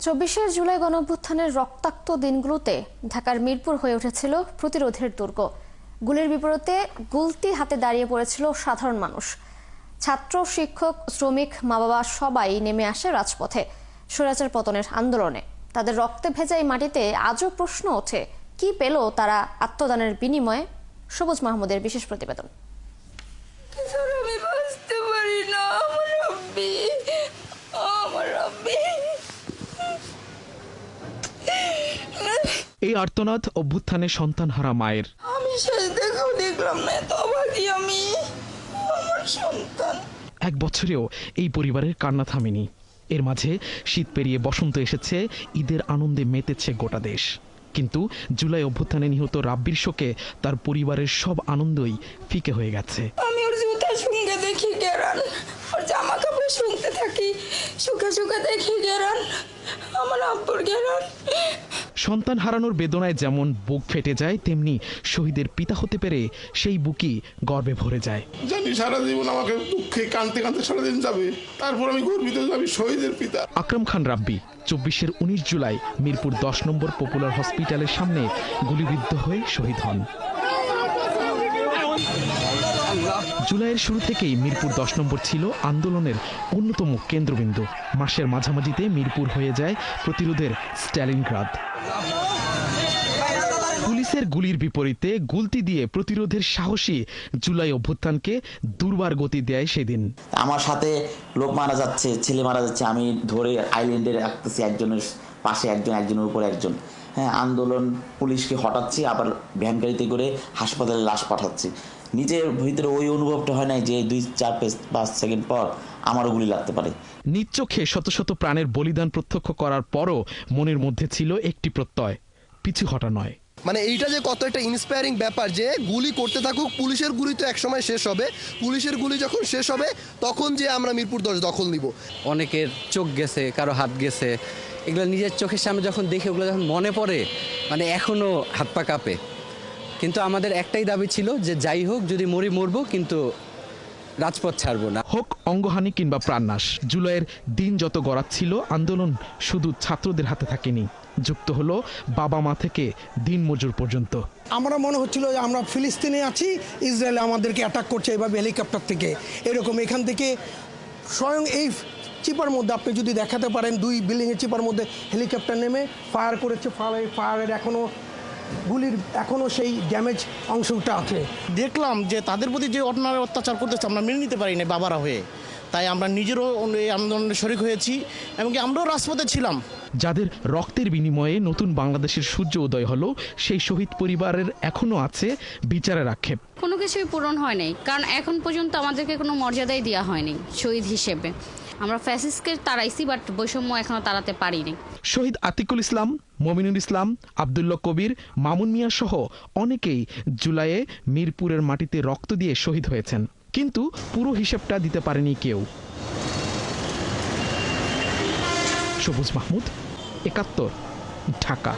২৪শে জুলাই গণঅভ্যুত্থানের রক্তাক্ত দিনগুলোতে ঢাকার মিরপুর হয়ে উঠেছিল প্রতিরোধের দুর্গ। গুলির বিপরীতে গুলতি হাতে দাঁড়িয়ে পড়েছিল সাধারণ মানুষ। ছাত্র, শিক্ষক, শ্রমিক, মা-বাবা সবাই নেমে আসে রাজপথে স্বৈরাচার পতনের আন্দোলনে। তাদের রক্তে ভেজা এই মাটিতে আজও প্রশ্ন ওঠে, কি পেল তারা আত্মদানের বিনিময়ে? সবুজ মাহমুদের বিশেষ প্রতিবেদন। এই আর্তনাদ অভ্যুত্থানে সন্তানহারা মায়ের। আমি দেখলাম না, এত অভাগী আমি, আমার সন্তান। এক বছরেও এই পরিবারের কান্না থামেনি। এর মাঝে শীত পেরিয়ে বসন্ত এসেছে, ঈদের আনন্দে মেতেছে গোটা দেশ। কিন্তু জুলাই অভ্যুত্থানে নিহত রাব্বির শোকে তার পরিবারের সব আনন্দই ফিকে হয়ে গেছে। আমি ওর জুতা শুনতে দেখি গেরান, ওর জামা কাপড় শুনতে থাকি, শুকা শুকা দেখি গেরান, আমার আব্বুর গেরান। সন্তান হারানোর বেদনায় যেমন বুক ফেটে যায়, তেমনি শহীদের পিতা হতে পেরে সেই বুকই গর্বে ভরে যায়। জানি সারা জীবন আমাকে দুঃখে কাঁদতে কাঁদতে সারাদিন যাবে, তারপর আমি গর্বিত যে আমি শহীদের পিতা। আকরাম খান রাব্বি ২৪ জুলাই মিরপুর ১০ নম্বর পপুলার হসপিটালের সামনে গুলিবিদ্ধ হয়ে শহীদ হন। জুলাইয়ের শুরু থেকেই মিরপুর ১০ নম্বর ছিল আন্দোলনের অন্যতম কেন্দ্রবিন্দু। মাসের মাঝামাঝিতে মিরপুর হয়ে যায় প্রতিরোধের স্ট্যালিনগ্রাদ। পুলিশের গুলির বিপরীতে গুলতি দিয়ে প্রতিরোধের সাহসী জুলাই অভ্যুত্থানকে দুর্বার গতি দেয় সেদিন। আমার সাথে লোক মারা যাচ্ছে, ছেলে মারা যাচ্ছে, আমি ধরে আইল্যান্ডে রাখতেছি, একজনের পাশে একজন, একজনের উপর একজন। হ্যাঁ, আন্দোলন পুলিশকে হটাচ্ছি, আবার ভ্যান গাড়িতে করে হাসপাতালে লাশ পাঠাচ্ছি। নিজের ভিতরে ওই অনুভবটা হয় নাই যে 2-4-5 সেকেন্ড পর আমারও গুলি লাগতে পারে। নিজ চোখে শত শত প্রাণের বলিদান প্রত্যক্ষ করার পরও মনের মধ্যে ছিল একটি প্রত্যয়, পিছু হটা নয়। মানে এইটা যে কত একটা ইন্সপায়ারিং ব্যাপার যে গুলি করতে থাকুক, পুলিশের গুলি তো একসময় শেষ হবে, পুলিশের গুলি যখন শেষ হবে তখন যে আমরা মিরপুর 10 দখল নিব। অনেকের চোখ গেছে, কারো হাত গেছে, এগুলো নিজের চোখের সামনে যখন দেখি, ওগুলো যখন মনে পড়ে, মানে এখনো হাত পা কাঁপে। কিন্তু আমাদের একটাই দাবি ছিল যে যাই হোক, যদি মরবো, কিন্তু রাজপথ ছাড়বো না। হোক অঙ্গহানি কিংবা প্রাণনাশ, জুলাইয়ের দিন যত গড়াচ্ছিল, আন্দোলন শুধু ছাত্রদের হাতে থাকেনি, যুক্ত হলো বাবা মা থেকে দিন মজুর পর্যন্ত। আমরা মনে হচ্ছিল যে আমরা ফিলিস্তিনে আছি, ইসরায়েল আমাদেরকে অ্যাটাক করছে এভাবে হেলিকপ্টার থেকে। এরকম এখান থেকে স্বয়ং এই চিপার মধ্যে আপনি যদি দেখাতে পারেন, 2 বিল্ডিংয়ের চিপার মধ্যে হেলিকপ্টার নেমে ফায়ার করেছে। ফায়ারের এখনো সেই ড্যামেজ অংশটা আছে। দেখলাম যে তাদের প্রতি যে অত্যাচার করতেছে আমরা মেনে নিতে পারি না বাবারা হয়ে, তাই আমরা নিজেরও এই আন্দোলনে শরিক হয়েছি, এমনকি আমরাও রাজপথে ছিলাম। যাদের রক্তের বিনিময়ে নতুন বাংলাদেশের সূর্য উদয় হলো, সেই শহীদ পরিবারের এখনো আছে বিচারের আক্ষেপ। কোনো কিছুই পূরণ হয় নাই, কারণ এখন পর্যন্ত আমাদেরকে কোনো মর্যাদাই দেওয়া হয়নি শহীদ হিসেবে। আমরা ফ্যাসিস্টকে তাড়াইছি, বাট বৈষম্য এখনো তাড়াতে পারিনি। শহীদ আতিকুল ইসলাম, মমিনুল ইসলাম, আব্দুল্লাহ কবির, মামুন মিয়া সহ অনেকেই জুলাইয়ে মিরপুরের মাটিতে রক্ত দিয়ে শহীদ হয়েছেন, কিন্তু পুরো হিসেবটা দিতে পারেনি কেউ। সবুজ মাহমুদ, ৭১, ঢাকা।